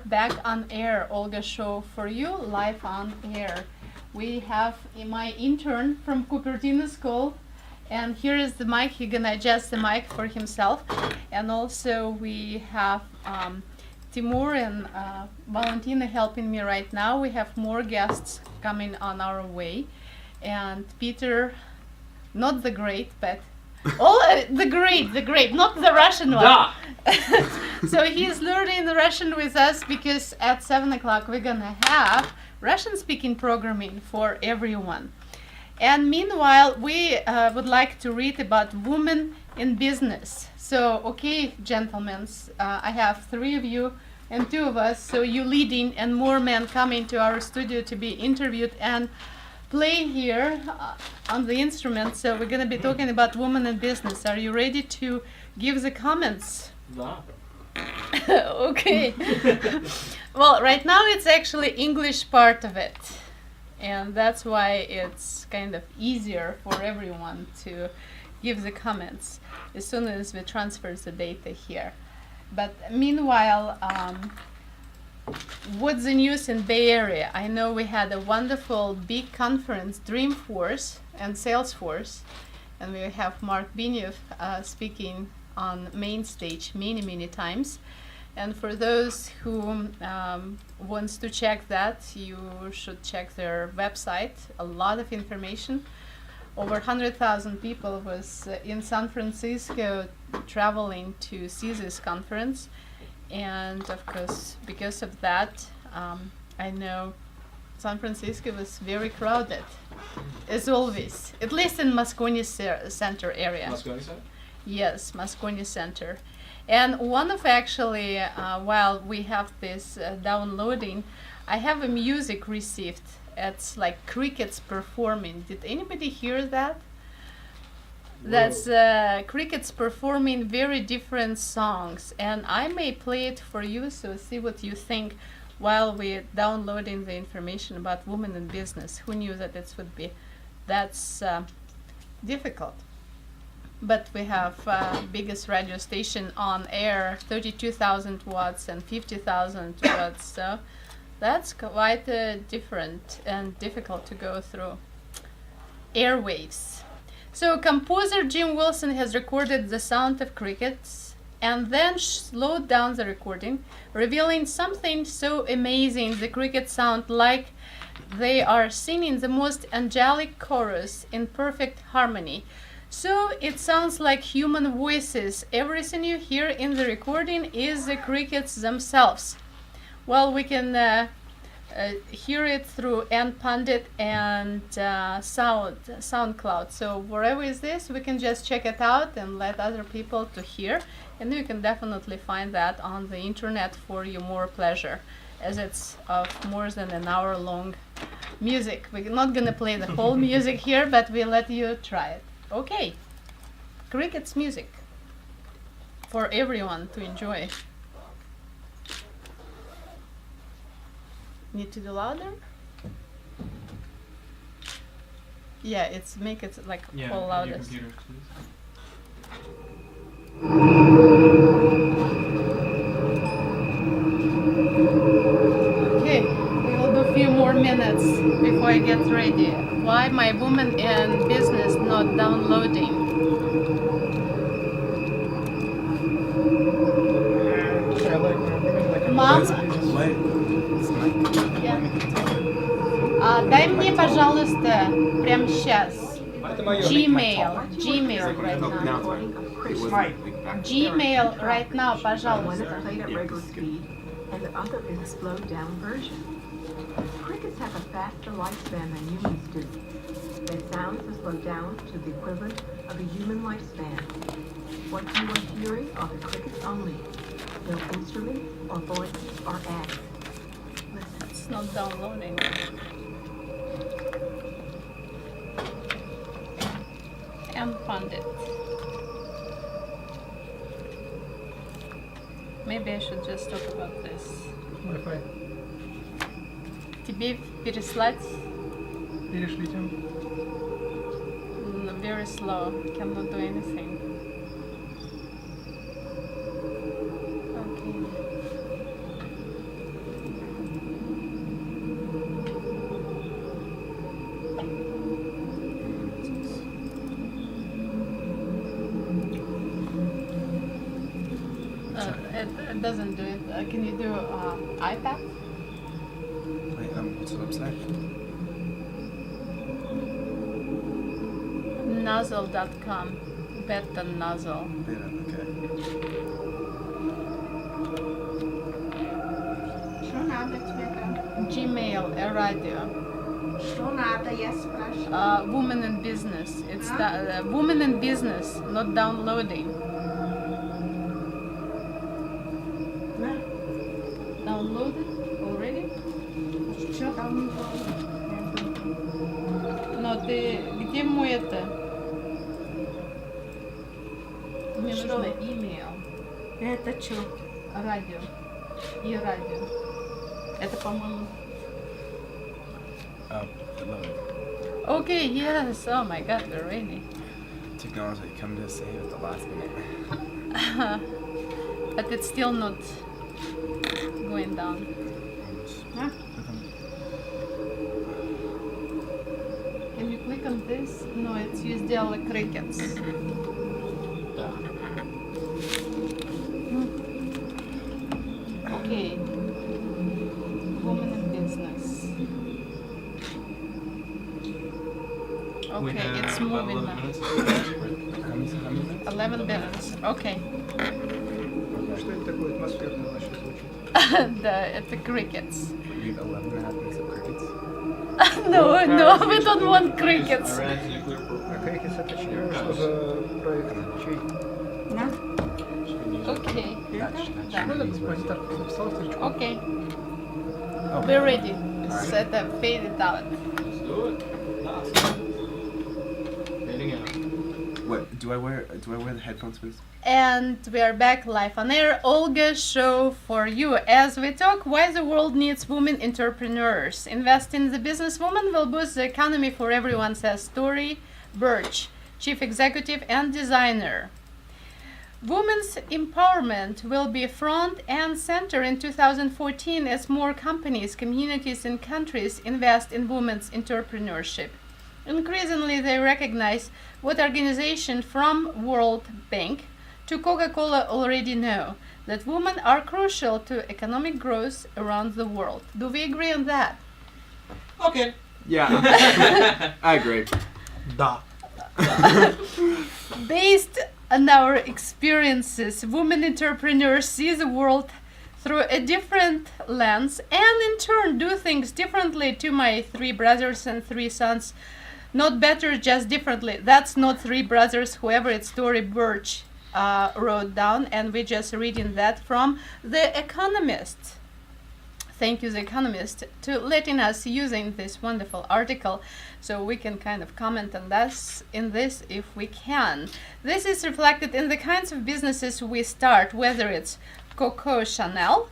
Back on air, Olga show for you, live on air. We have my intern from Cupertino School, and here is the mic. He's gonna adjust the mic for himself. And also we have Timur and Valentina helping me right now. We have more guests coming on our way. And Peter, not the great, but the great, not the Russian one. Da! So he's learning Russian with us because at 7 o'clock we're gonna have Russian speaking programming for everyone. And meanwhile, we would like to read about women in business. So, okay, gentlemen, I have 3 of you and 2 of us, so you leading and more men coming to our studio to be interviewed and play here on the instrument. So we're gonna be talking about women in business. Are you ready to give the comments? Da. Okay. Well, right now it's actually English part of it, and that's why it's kind of easier for everyone to give the comments as soon as we transfer the data here. But meanwhile, what's the news in Bay Area? I know we had a wonderful big conference, Dreamforce and Salesforce, and we have Mark Binev speaking on main stage many times. And for those who wants to check that, you should check their website. A lot of information. Over 100,000 people was in San Francisco traveling to see this conference. And of course, because of that, I know San Francisco was very crowded, as always, at least in Moscone Center area. Moscone Center? Yes, Moscone Center. And one of actually, while we have this downloading, I have a music received. It's like crickets performing. Did anybody hear that? Whoa. That's crickets performing very different songs. And I may play it for you, so see what you think while we're downloading the information about women in business. Who knew that it would be that's difficult? But we have biggest radio station on air, 32,000 watts and 50,000 watts. So that's quite different and difficult to go through. Airwaves. So composer Jim Wilson has recorded the sound of crickets and then slowed down the recording, revealing something so amazing. The crickets sound like they are singing the most angelic chorus in perfect harmony. So it sounds like human voices. Everything you hear in the recording is the crickets themselves. Well, we can hear it through NPundit and SoundCloud. So wherever is this, we can just check it out and let other people to hear. And you can definitely find that on the internet for your more pleasure, as it's of more than an hour long music. We're not gonna play the whole music here, but we'll let you try it. Okay, crickets music for everyone to enjoy. Need to do louder? Yeah, it's make it like whole loudest. Your computer, please. Okay, we will do a few more minutes before I get ready. Why my woman in business not downloading? Mom? Дай мне, пожалуйста, прямо сейчас. Gmail right now. Gmail right now, пожалуйста. And the other is a slowed down version. Crickets have a faster lifespan than humans do. Their sounds are slowed down to the equivalent of a human lifespan. What you are hearing are the crickets only. No instruments or voices are added. Listen. It's not downloading. NPundit. Maybe I should just talk about this. Wi-Fi. Тебе переслать? Перешлите. Very slow. Cannot do anything. Okay. doesn't do it. Can you do iPad? Wait, what's the website? Nozzle.com. Beta nozzle. Beta, okay. Что надо тебе там? Gmail, a radio. Что надо, я спрашиваю. Woman in business. It's woman in business, not downloading. Да. Downloaded already? Что там? Но ты где мой это? Мне Что? нужно email, Это что? радио и радио. Это, по-моему. Okay, yes. Oh my God, we're ready. Technology come to save at the last minute. But it's still not going down. Huh? Can you click on this? No, it's you сделала crickets. Да. Okay. Woman in business. Okay, it's moving now. 11 minutes. Okay. Что это такое атмосферное значит звучит? Да, это crickets. We have 11 and a half minutes of crickets. No, we don't want crickets. А Крикис это что за проект? Чей? Да? Okay. Что это композитор написал строчку? Okay. We're ready. Set up, fade it out. What do I wear the headphones, please? And we are back live on air. Olga show for you as we talk why the world needs women entrepreneurs. Invest in the businesswoman will boost the economy for everyone, says Story Birch, chief executive and designer. Women's empowerment will be front and center in 2014 as more companies, communities, and countries invest in women's entrepreneurship. Increasingly, they recognize what organizations from World Bank to Coca-Cola already know, that women are crucial to economic growth around the world. Do we agree on that? Okay. Yeah, I agree. Да. Based on our experiences, women entrepreneurs see the world through a different lens and in turn do things differently. To my 3 brothers and 3 sons, not better, just differently. That's not 3 brothers, whoever it's Story Birch wrote down, and we're just reading that from The Economist. Thank you, The Economist, to letting us using this wonderful article so we can kind of comment on this if we can. This is reflected in the kinds of businesses we start, whether it's Coco Chanel,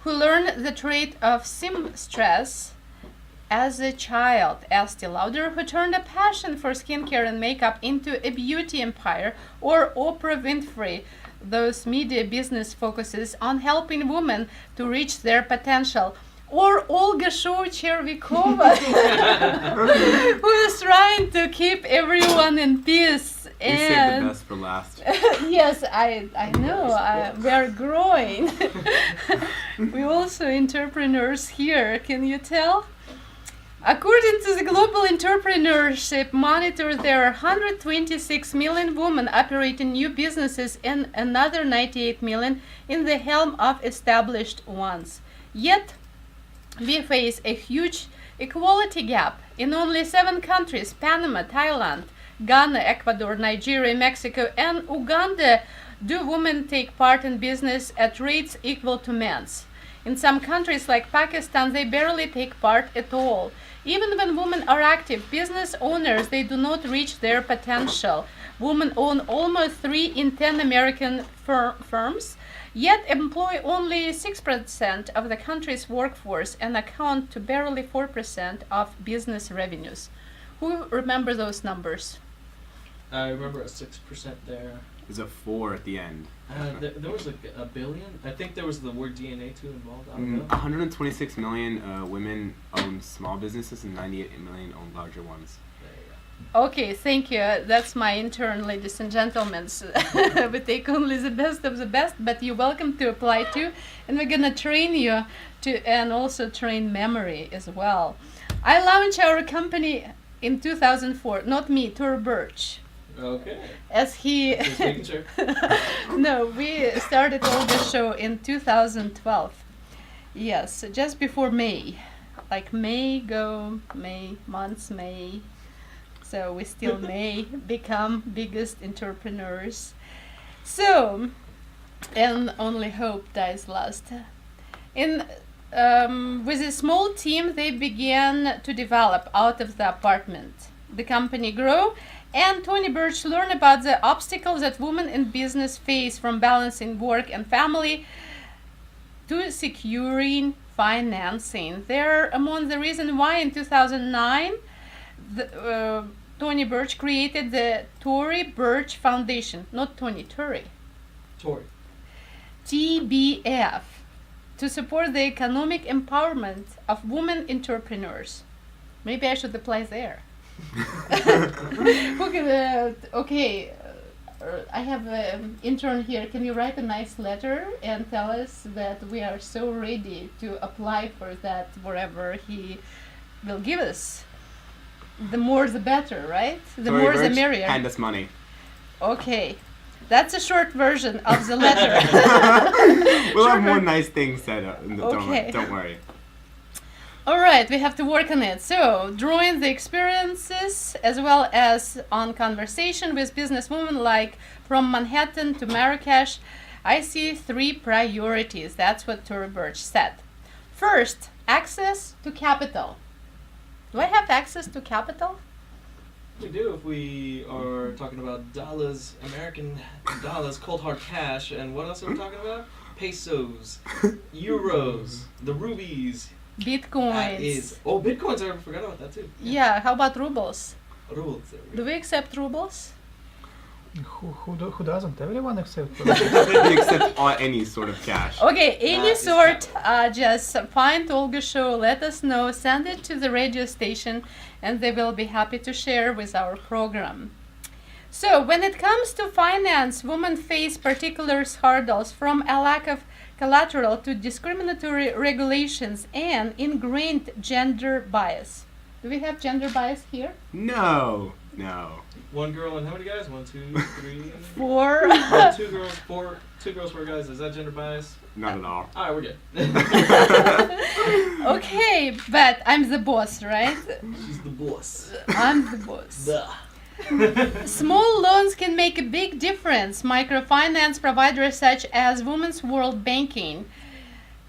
who learned the trade of seamstress as a child, Estee Lauder, who turned a passion for skincare and makeup into a beauty empire, or Oprah Winfrey, those media business focuses on helping women to reach their potential, or Olga Chervikova, who is trying to keep everyone in peace. You saved the best for last. Yes, I know. We are growing. We also entrepreneurs here. Can you tell? According to the Global Entrepreneurship Monitor, there are 126 million women operating new businesses and another 98 million in the helm of established ones. Yet, we face a huge equality gap. In only 7 countries, Panama, Thailand, Ghana, Ecuador, Nigeria, Mexico, and Uganda, do women take part in business at rates equal to men's. In some countries like Pakistan, they barely take part at all. Even when women are active business owners, they do not reach their potential. Women own almost 3 in 10 American firms, yet employ only 6% of the country's workforce and account to barely 4% of business revenues. Who remember those numbers? I remember a 6% there. There's a 4 at the end. There was like a billion. I think there was the word DNA too involved. I don't know. 126 million women own small businesses and 98 million own larger ones. Okay, thank you. That's my intern, ladies and gentlemen. We take only the best of the best, but you're welcome to apply too. And we're gonna train you to, and also train memory as well. I launched our company in 2004. Not me, Tor Birch. Okay. As he. Just making sure. No, we started Olga show in 2012. Yes, just before May. Like May months, May. So we still may become biggest entrepreneurs. So, and only hope dies last. With a small team, they began to develop out of the apartment. The company grew, and Tony Birch learned about the obstacles that women in business face, from balancing work and family to securing financing. They're among the reasons why in 2009 Tony Birch created the Tory Birch Foundation, not Tony, Tory, Tori. TBF, to support the economic empowerment of women entrepreneurs. Maybe I should apply there. Who can, okay, I have an intern here. Can you write a nice letter and tell us that we are so ready to apply for that wherever he will give us? The more the better, right? The Tory more the Birch, merrier. hand us money. Okay. That's a short version of the letter. We'll have Sure. more nice things said. Okay. Don't worry. All right, we have to work on it. So, drawing the experiences as well as on conversation with businesswomen like from Manhattan to Marrakesh, I see 3 priorities. That's what Tory Birch said. First, access to capital. Do I have access to capital? We do if we are talking about dollars, American dollars, cold hard cash, and what else are we talking about? Pesos, euros, the rubies. Bitcoins. That is. Oh, bitcoins! I forgot about that too. Yeah, how about rubles? Rubles. There we Do go. we accept rubles? Who doesn't? Everyone except. We accept any sort of cash. Okay, any That is sort, just find Olga Show, let us know, send it to the radio station, and they will be happy to share with our program. So, when it comes to finance, women face particular hurdles, from a lack of collateral to discriminatory regulations and ingrained gender bias. Do we have gender bias here? No. One girl and how many guys? 1, 2, 3. 4. Oh, 2 girls, 4. 2 girls, 4 guys. Is that gender bias? Not at all. All right, we're good. Okay, but I'm the boss, right? She's the boss. I'm the boss. Duh. Small loans can make a big difference. Microfinance providers such as Women's World Banking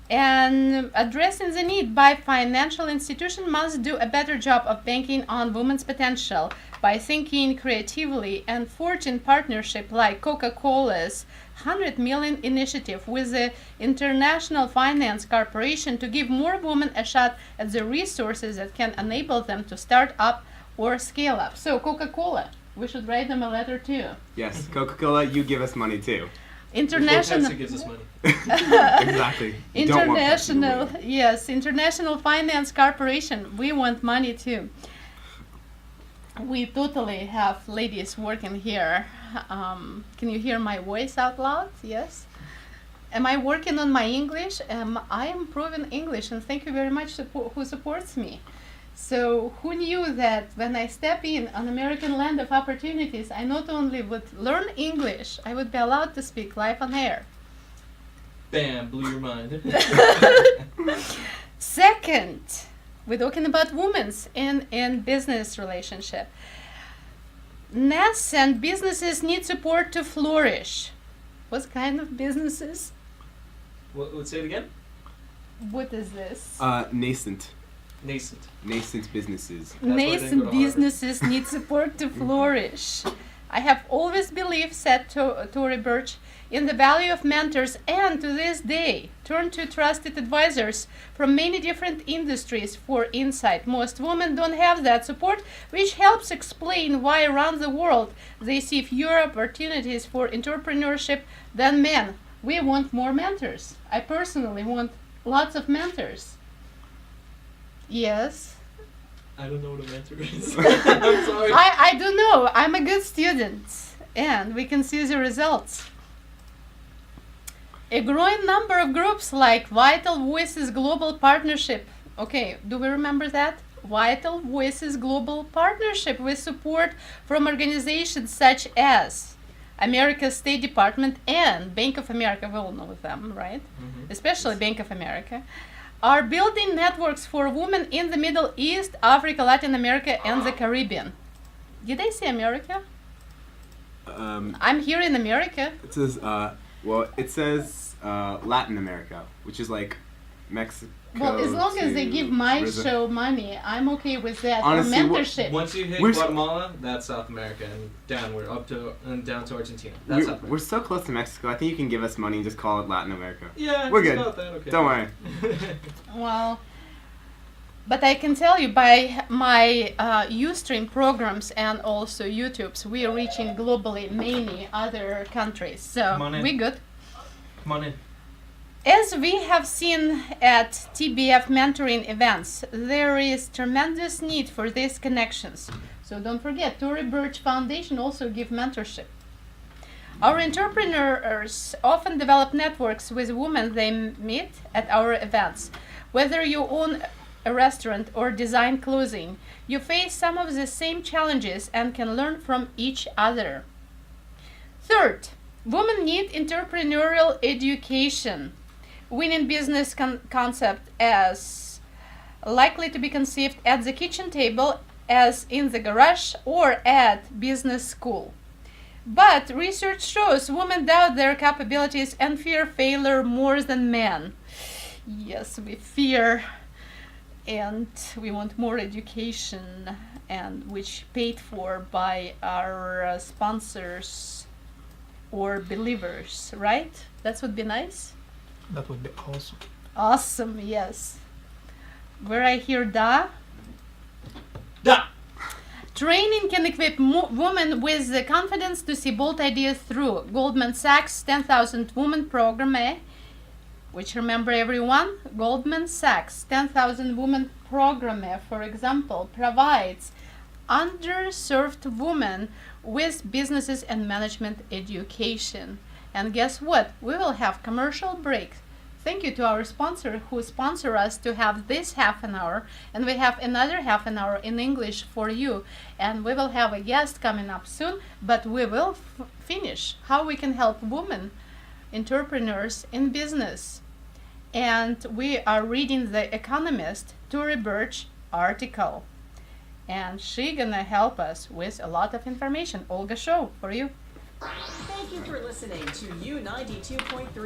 and addressing the need by financial institutions must do a better job of banking on women's potential by thinking creatively and forging partnership like Coca-Cola's 100 million initiative with the International Finance Corporation to give more women a shot at the resources that can enable them to start up or scale up. So Coca-Cola, we should write them a letter too. Yes, Coca-Cola, you give us money too. International. Pepsi gives us money. Exactly. You don't want Pepsi to International, win. yes, International Finance Corporation. We want money too. We totally have ladies working here. Can you hear my voice out loud? Yes. Am I working on my English? I am improving English, and thank you very much who supports me. So who knew that when I step in on American land of opportunities, I not only would learn English, I would be allowed to speak live on air. Bam, blew your mind. Second, we're talking about women's in business relationship. Nascent businesses need support to flourish. What kind of businesses? What, say it again? What is this? Nascent Nascent. businesses. why I didn't go Nascent to Harvard. businesses need support to flourish. I have always believed, said Tory Birch, in the value of mentors, and to this day turn to trusted advisors from many different industries for insight. Most women don't have that support, which helps explain why around the world they see fewer opportunities for entrepreneurship than men. We want more mentors. I personally want lots of mentors. Yes. I don't know what a mentor is. I'm sorry. I don't know. I'm a good student, and we can see the results. A growing number of groups like Vital Voices Global Partnership. Okay, do we remember that? Vital Voices Global Partnership with support from organizations such as America's State Department and Bank of America. We all know them, right? Mm-hmm. Especially Bank of America. Are building networks for women in the Middle East, Africa, Latin America, and the Caribbean. Did I say America? I'm here in America. It says, it says Latin America, which is like Mexico. Well, as long as they to give my Brazil. show money, I'm okay with that. Honestly, For mentorship. Once you hit We're s- Guatemala, that's South America, and downward up to and down to Argentina. That's South We're America. so close to Mexico. I think you can give us money and just call it Latin America. Yeah, We're just good. about that, okay. Don't worry. Well, but I can tell you by my Ustream programs and also YouTubes, we are reaching globally many other countries. So Come on in. we good. Come on in. As we have seen at TBF mentoring events, there is tremendous need for these connections. So don't forget, Tory Burch Foundation also give mentorship. Our entrepreneurs often develop networks with women they meet at our events. Whether you own a restaurant or design clothing, you face some of the same challenges and can learn from each other. Third, women need entrepreneurial education. Winning business concept as likely to be conceived at the kitchen table as in the garage or at business school. But research shows women doubt their capabilities and fear failure more than men. Yes, we fear and we want more education, and which paid for by our sponsors or believers, right? That would be nice. That would be awesome. Awesome, yes. Where I hear da. Da! Training can equip women with the confidence to see bold ideas through. Goldman Sachs 10,000 Women Program, which remember everyone, Goldman Sachs 10,000 Women Program, for example, provides underserved women with businesses and management education. And guess what? We will have commercial break. Thank you to our sponsor who sponsor us to have this half an hour, and we have another half an hour in English for you. And we will have a guest coming up soon, but we will finish how we can help women entrepreneurs in business. And we are reading the Economist Tory Burch article, and she gonna help us with a lot of information. Olga, show for you. Thank you for listening to U92.3.